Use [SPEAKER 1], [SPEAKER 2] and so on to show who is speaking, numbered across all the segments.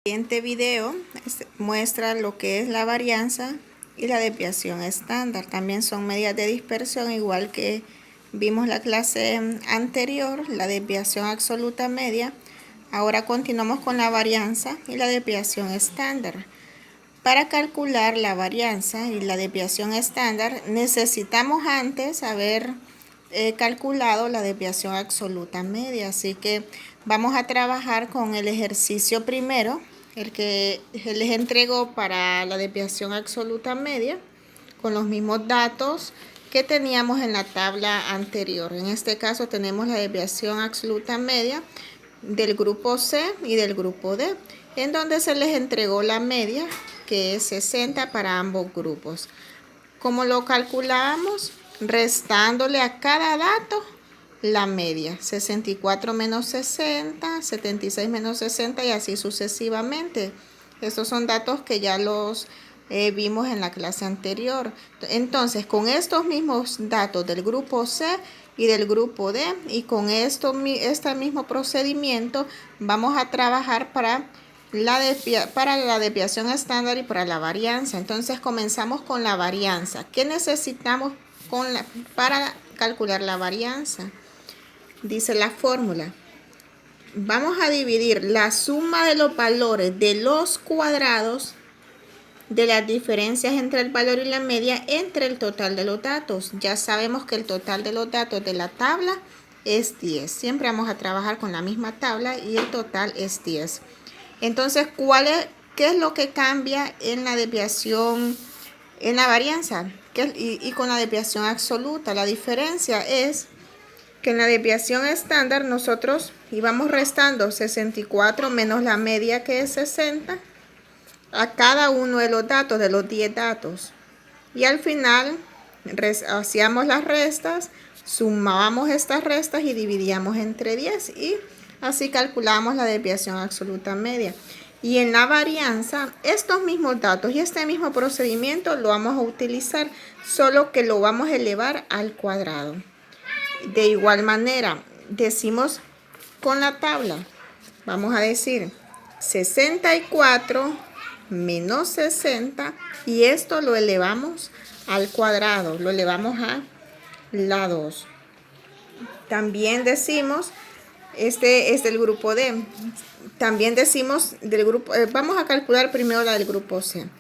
[SPEAKER 1] El siguiente video muestra lo que es la varianza y la desviación estándar. También son medidas de dispersión, igual que vimos la clase anterior, la desviación absoluta media. Ahora continuamos con la varianza y la desviación estándar. Para calcular la varianza y la desviación estándar necesitamos antes haber calculado la desviación absoluta media, así que vamos a trabajar con el ejercicio primero, el que les entrego para la desviación absoluta media, con los mismos datos que teníamos en la tabla anterior. En este caso tenemos la desviación absoluta media del grupo C y del grupo D, en donde se les entregó la media, que es 60 para ambos grupos. ¿Cómo lo calculamos? Restándole a cada dato la media, 64 menos 60, 76 menos 60 y así sucesivamente. Estos son datos que ya los vimos en la clase anterior. Entonces, con estos mismos datos del grupo C y del grupo D y con este mismo procedimiento vamos a trabajar para la desviación estándar y para la varianza. Entonces comenzamos con la varianza. ¿Qué necesitamos para calcular la varianza? Dice la fórmula. Vamos a dividir la suma de los valores de los cuadrados de las diferencias entre el valor y la media entre el total de los datos. Ya sabemos que el total de los datos de la tabla es 10. Siempre vamos a trabajar con la misma tabla y el total es 10. Entonces, ¿qué es lo que cambia en la desviación, en la varianza? Y con la desviación absoluta, la diferencia es que en la desviación estándar nosotros íbamos restando 64 menos la media, que es 60, a cada uno de los datos, de los 10 datos. Y al final hacíamos las restas, sumábamos estas restas y dividíamos entre 10 y así calculamos la desviación absoluta media. Y en la varianza, estos mismos datos y este mismo procedimiento lo vamos a utilizar, solo que lo vamos a elevar al cuadrado. De igual manera, decimos con la tabla, vamos a decir 64 menos 60 y esto lo elevamos al cuadrado, lo elevamos a la 2. También decimos, este es del grupo D. También decimos del grupo, vamos a calcular primero la del grupo C.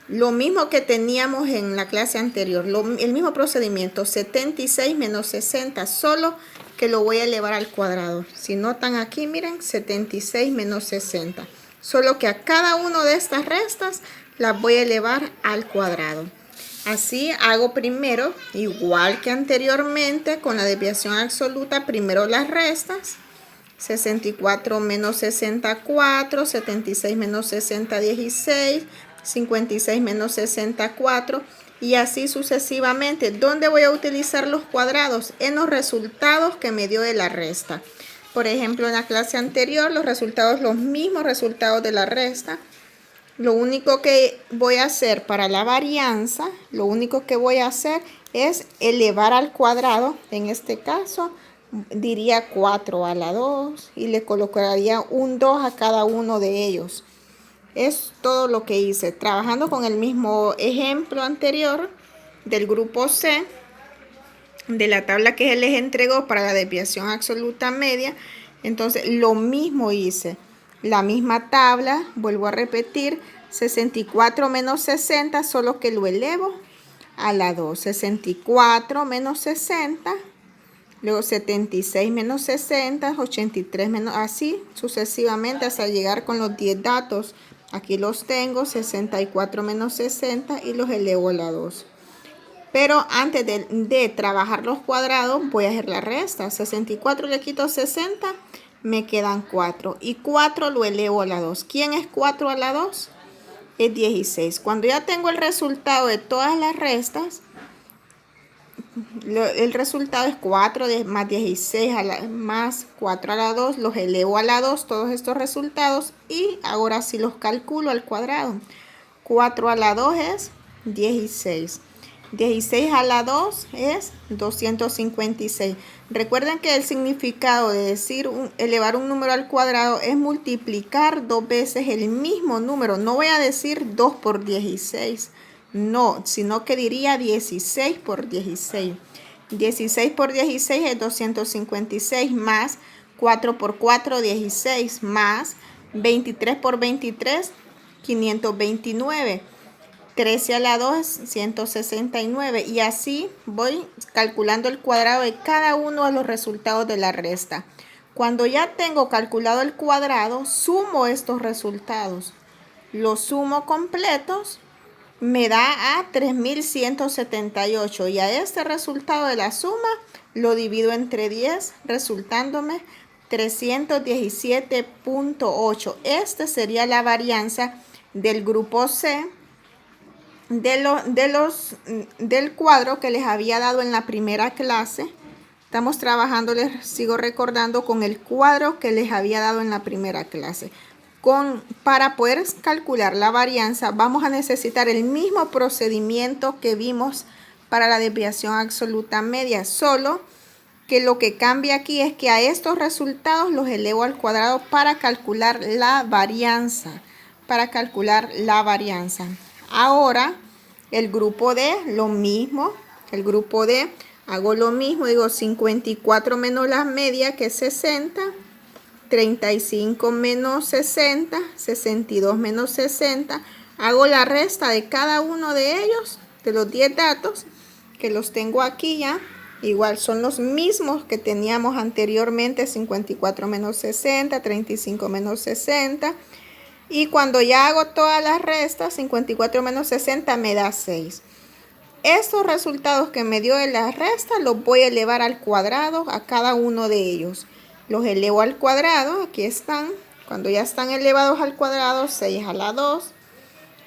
[SPEAKER 1] Lo mismo que teníamos en la clase anterior, el mismo procedimiento, 76 menos 60, solo que lo voy a elevar al cuadrado. Si notan aquí, miren, 76 menos 60. Solo que a cada una de estas restas las voy a elevar al cuadrado. Así hago primero, igual que anteriormente, con la desviación absoluta, primero las restas. 64 menos 64, 76 menos 60, 16, 56 menos 64 y así sucesivamente. ¿Dónde voy a utilizar los cuadrados? En los resultados que me dio de la resta. Por ejemplo, en la clase anterior, los mismos resultados de la resta. Lo único que voy a hacer para la varianza, lo único que voy a hacer es elevar al cuadrado. En este caso, diría 4 a la 2 y le colocaría un 2 a cada uno de ellos. Es todo lo que hice, trabajando con el mismo ejemplo anterior del grupo C, de la tabla que se les entregó para la desviación absoluta media. Entonces, lo mismo hice. La misma tabla, vuelvo a repetir, 64 menos 60, solo que lo elevo a la 2. 64 menos 60, luego 76 menos 60, 83 menos, así sucesivamente hasta llegar con los 10 datos. Aquí los tengo, 64 menos 60 y los elevo a la 2. Pero antes de trabajar los cuadrados, voy a hacer la resta. 64 le quito 60, me quedan 4. Y 4 lo elevo a la 2. ¿Quién es 4 a la 2? Es 16. Cuando ya tengo el resultado de todas las restas, el resultado es 4 más 16 más 4 a la 2. Los elevo a la 2, todos estos resultados. Y ahora sí los calculo al cuadrado. 4 a la 2 es 16. 16 a la 2 es 256. Recuerden que el significado de decir elevar un número al cuadrado es multiplicar 2 veces el mismo número. No voy a decir 2 por 16, no, sino que diría 16 por 16. 16 por 16 es 256 más 4 por 4, 16 más 23 por 23, 529. 13 a la 2 es 169 y así voy calculando el cuadrado de cada uno de los resultados de la resta. Cuando ya tengo calculado el cuadrado, sumo estos resultados. Los sumo completos, me da a 3178 y a este resultado de la suma lo divido entre 10, resultándome 317.8. Este sería la varianza del grupo C del cuadro que les había dado en la primera clase. Estamos trabajando, les sigo recordando, con el cuadro que les había dado en la primera clase. Para poder calcular la varianza vamos a necesitar el mismo procedimiento que vimos para la desviación absoluta media, solo que lo que cambia aquí es que a estos resultados los elevo al cuadrado para calcular la varianza. Ahora, el grupo D, lo mismo. El grupo D, hago lo mismo, digo 54 menos la media, que es 60. 35 menos 60, 62 menos 60. Hago la resta de cada uno de ellos, de los 10 datos, que los tengo aquí ya. Igual son los mismos que teníamos anteriormente, 54 menos 60, 35 menos 60. Y cuando ya hago todas las restas, 54 menos 60 me da 6. Estos resultados que me dio de la resta los voy a elevar al cuadrado a cada uno de ellos. Los elevo al cuadrado, aquí están. Cuando ya están elevados al cuadrado, 6 a la 2,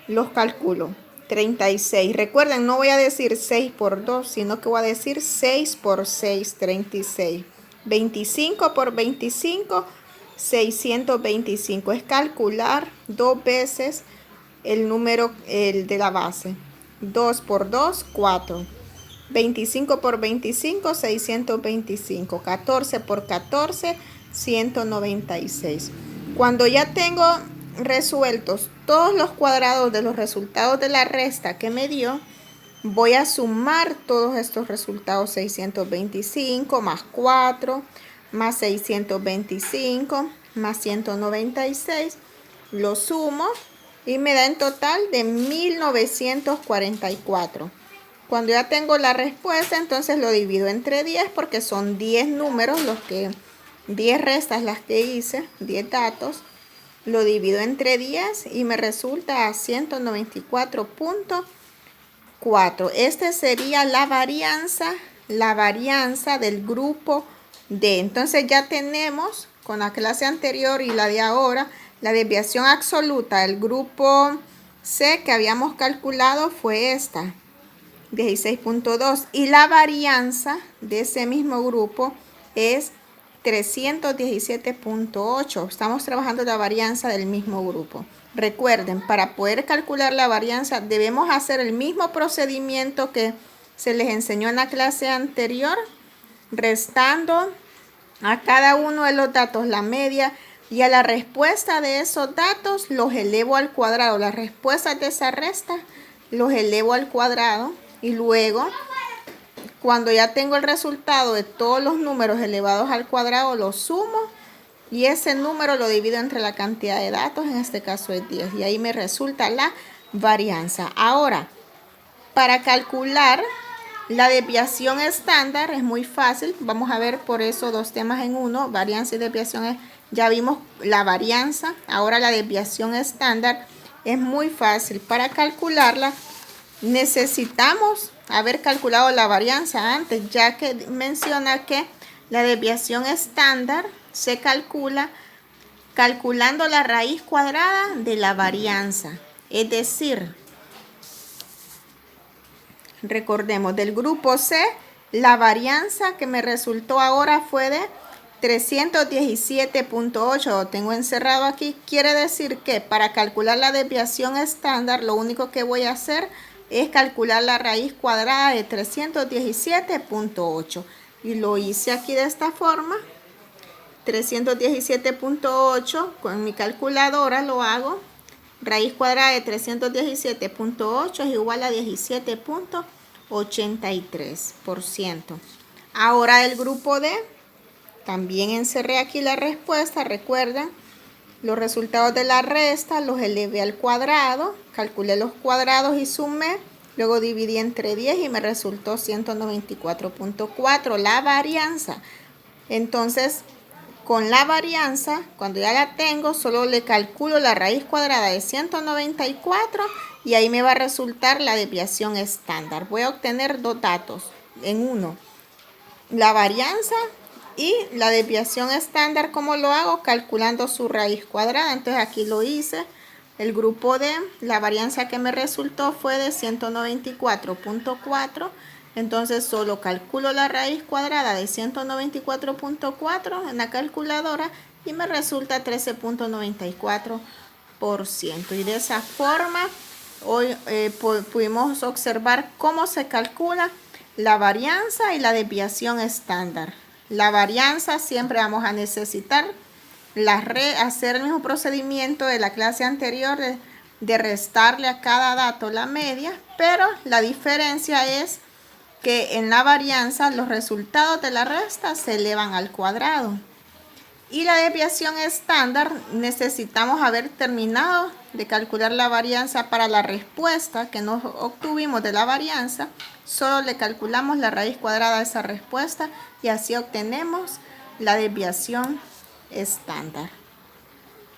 [SPEAKER 1] los calculo. 36. Recuerden, no voy a decir 6 por 2, sino que voy a decir 6 por 6, 36. 25 por 25, 625. Es calcular 2 veces el número de la base. 2 por 2, 4. 25 por 25, 625. 14 por 14, 196. Cuando ya tengo resueltos todos los cuadrados de los resultados de la resta que me dio, voy a sumar todos estos resultados. 625 más 4 más 625 más 196. Lo sumo y me da en total de 1944. Cuando ya tengo la respuesta, entonces lo divido entre 10 porque son 10 números, 10 restas las que hice, 10 datos. Lo divido entre 10 y me resulta a 194.4. Este sería la varianza del grupo D. Entonces ya tenemos con la clase anterior y la de ahora la desviación absoluta del grupo C que habíamos calculado fue esta, 16.2, y la varianza de ese mismo grupo es 317.8. Estamos trabajando la varianza del mismo grupo. Recuerden, para poder calcular la varianza debemos hacer el mismo procedimiento que se les enseñó en la clase anterior, restando a cada uno de los datos la media, y a la respuesta de esos datos los elevo al cuadrado. Las respuestas de esa resta los elevo al cuadrado y luego, cuando ya tengo el resultado de todos los números elevados al cuadrado, los sumo y ese número lo divido entre la cantidad de datos, en este caso es 10, y ahí me resulta la varianza. Ahora, para calcular la desviación estándar es muy fácil. Vamos a ver por eso dos temas en uno, varianza y desviación. Ya vimos la varianza, ahora la desviación estándar es muy fácil. Para calcularla necesitamos haber calculado la varianza antes, ya que menciona que la desviación estándar se calcula calculando la raíz cuadrada de la varianza. Es decir, recordemos, del grupo C, la varianza que me resultó ahora fue de 317.8. Lo tengo encerrado aquí. Quiere decir que para calcular la desviación estándar, lo único que voy a hacer es calcular la raíz cuadrada de 317.8. Y lo hice aquí de esta forma. 317.8 con mi calculadora lo hago. Raíz cuadrada de 317.8 es igual a 17.83%. Ahora el grupo D, también encerré aquí la respuesta, recuerden. Los resultados de la resta los elevé al cuadrado, calculé los cuadrados y sumé, luego dividí entre 10 y me resultó 194.4, la varianza. Entonces, con la varianza, cuando ya la tengo, solo le calculo la raíz cuadrada de 194 y ahí me va a resultar la desviación estándar. Voy a obtener dos datos en uno, la varianza y la desviación estándar. ¿Cómo lo hago? Calculando su raíz cuadrada. Entonces aquí lo hice. El grupo D, la varianza que me resultó fue de 194.4. Entonces solo calculo la raíz cuadrada de 194.4 en la calculadora y me resulta 13.94%. Y de esa forma hoy pudimos observar cómo se calcula la varianza y la desviación estándar. La varianza siempre vamos a necesitar hacer el mismo procedimiento de la clase anterior de restarle a cada dato la media, pero la diferencia es que en la varianza los resultados de la resta se elevan al cuadrado. Y la desviación estándar necesitamos haber terminado de calcular la varianza para la respuesta que nos obtuvimos de la varianza. Solo le calculamos la raíz cuadrada de esa respuesta y así obtenemos la desviación estándar.